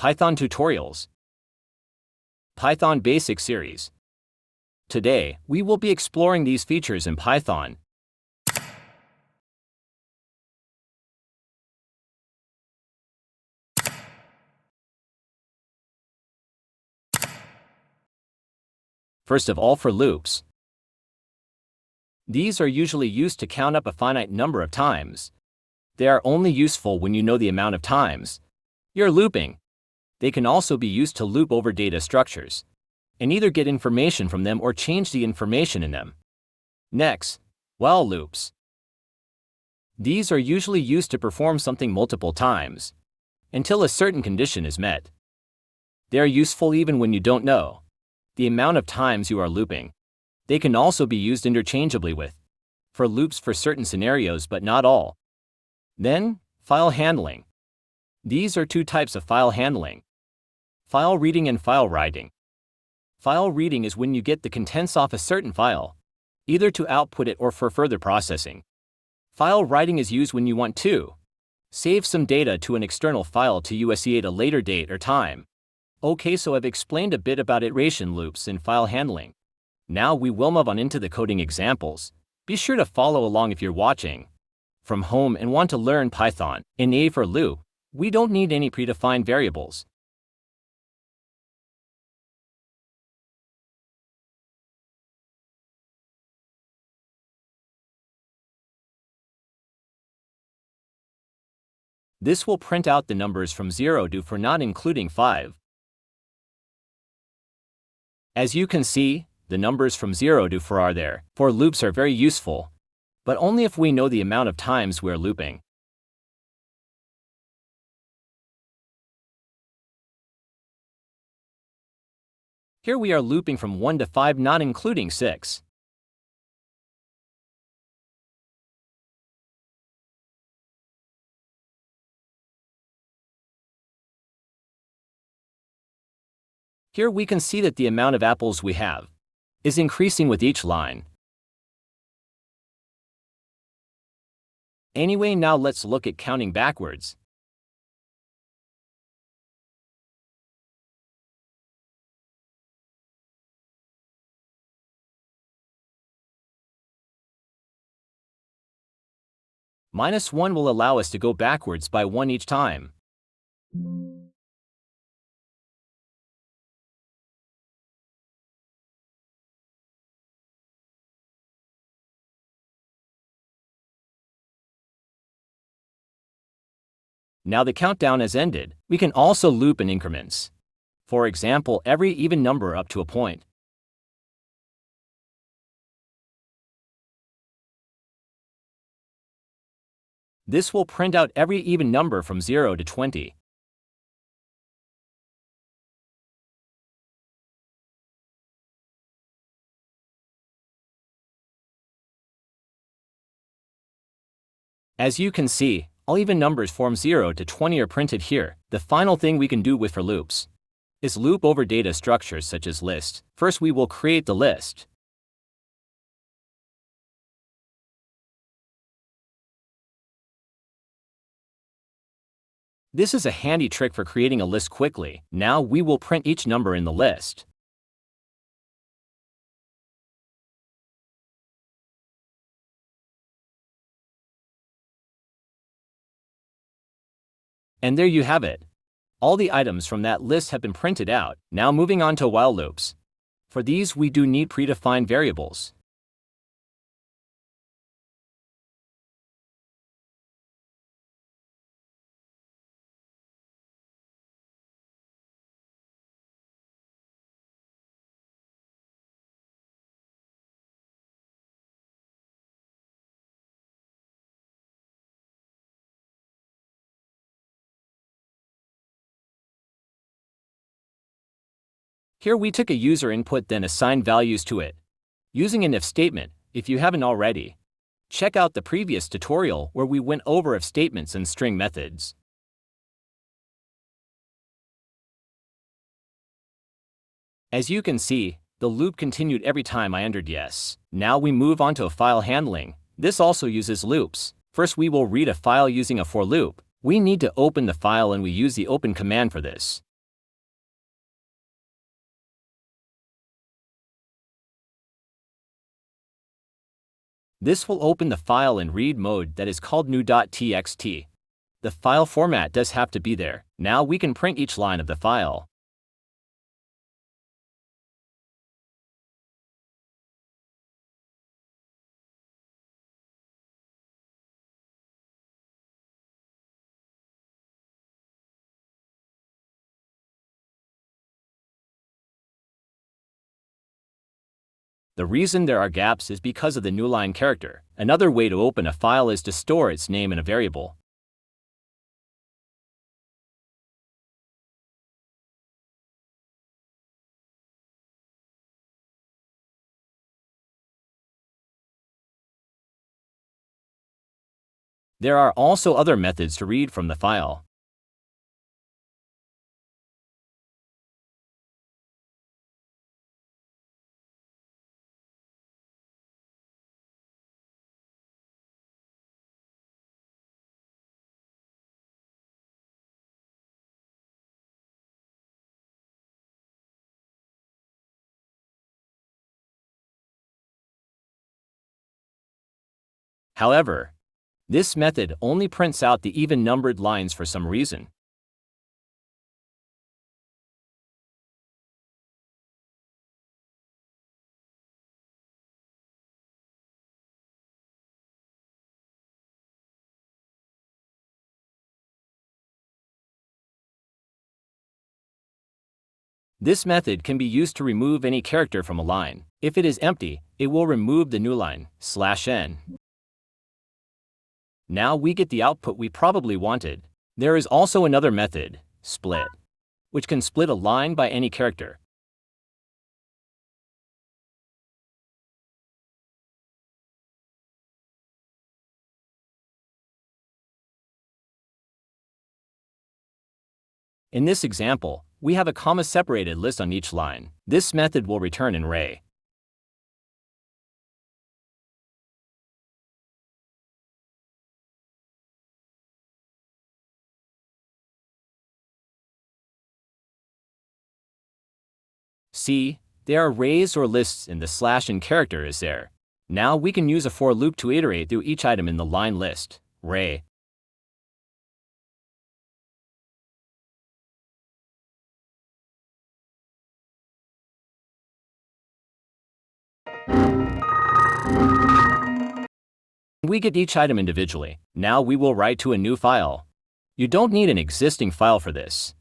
Python Tutorials. Python Basic Series. Today, we will be exploring these features in Python. First of all, for loops. These are usually used to count up a finite number of times. They are only useful when you know the amount of times you're looping. They can also be used to loop over data structures, and either get information from them or change the information in them. Next, while loops. These are usually used to perform something multiple times, until a certain condition is met. They are useful even when you don't know the amount of times you are looping. They can also be used interchangeably with for loops for certain scenarios but not all. Then, file handling. These are two types of file handling: file reading and file writing. File reading is when you get the contents off a certain file, either to output it or for further processing. File writing is used when you want to save some data to an external file to use at a later date or time. Okay, so I've explained a bit about iteration loops and file handling. Now we will move on into the coding examples. Be sure to follow along if you're watching from home and want to learn Python. In A for loop, we don't need any predefined variables. This will print out the numbers from 0 to 4 not including 5. As you can see, the numbers from 0 to 4 are there. For loops are very useful, but only if we know the amount of times we're looping. Here we are looping from 1 to 5 not including 6. Here we can see that the amount of apples we have is increasing with each line. Anyway, now let's look at counting backwards. -1 will allow us to go backwards by 1 each time. Now the countdown has ended. We can also loop in increments. For example, every even number up to a point. This will print out every even number from 0 to 20. As you can see, all even numbers from 0 to 20 are printed here. The final thing we can do with for loops is loop over data structures such as list. First we will create the list. This is a handy trick for creating a list quickly. Now we will print each number in the list. And there you have it. All the items from that list have been printed out. Now moving on to while loops. For these we do need predefined variables. Here we took a user input then assigned values to it, using an if statement. If you haven't already, check out the previous tutorial where we went over if statements and string methods. As you can see, the loop continued every time I entered yes. Now we move on to file handling. This also uses loops. First we will read a file using a for loop. We need to open the file and we use the open command for this. This will open the file in read mode that is called new.txt. The file format does have to be there. Now we can print each line of the file. The reason there are gaps is because of the new line character. Another way to open a file is to store its name in a variable. There are also other methods to read from the file. However, this method only prints out the even-numbered lines for some reason. This method can be used to remove any character from a line. If it is empty, it will remove the new line, /n. Now we get the output we probably wanted. There is also another method, split, which can split a line by any character. In this example, we have a comma-separated list on each line. This method will return an array. See, there are arrays or lists and the /n character is there. Now we can use a for loop to iterate through each item in the line list, array. We get each item individually. Now we will write to a new file. You don't need an existing file for this.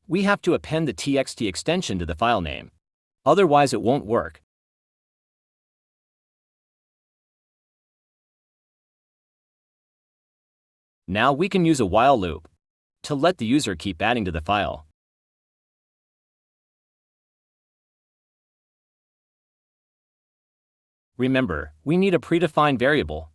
We have to append the txt extension to the file name. Otherwise it won't work. Now we can use a while loop to let the user keep adding to the file. Remember, we need a predefined variable.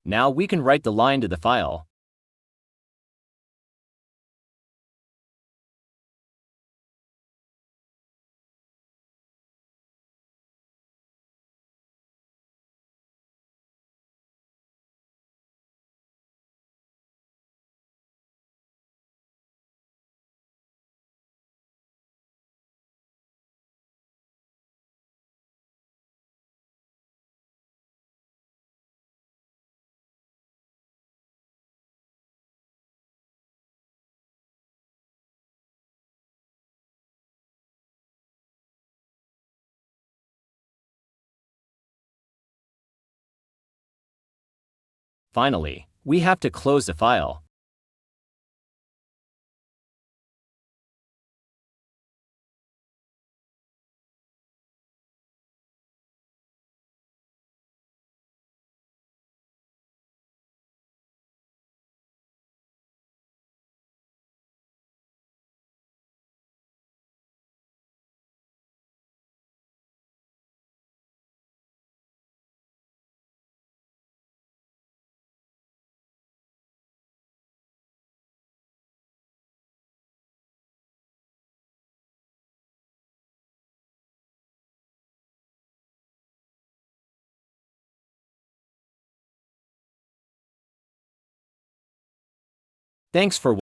Now we can write the line to the file. Finally, we have to close the file. Thanks for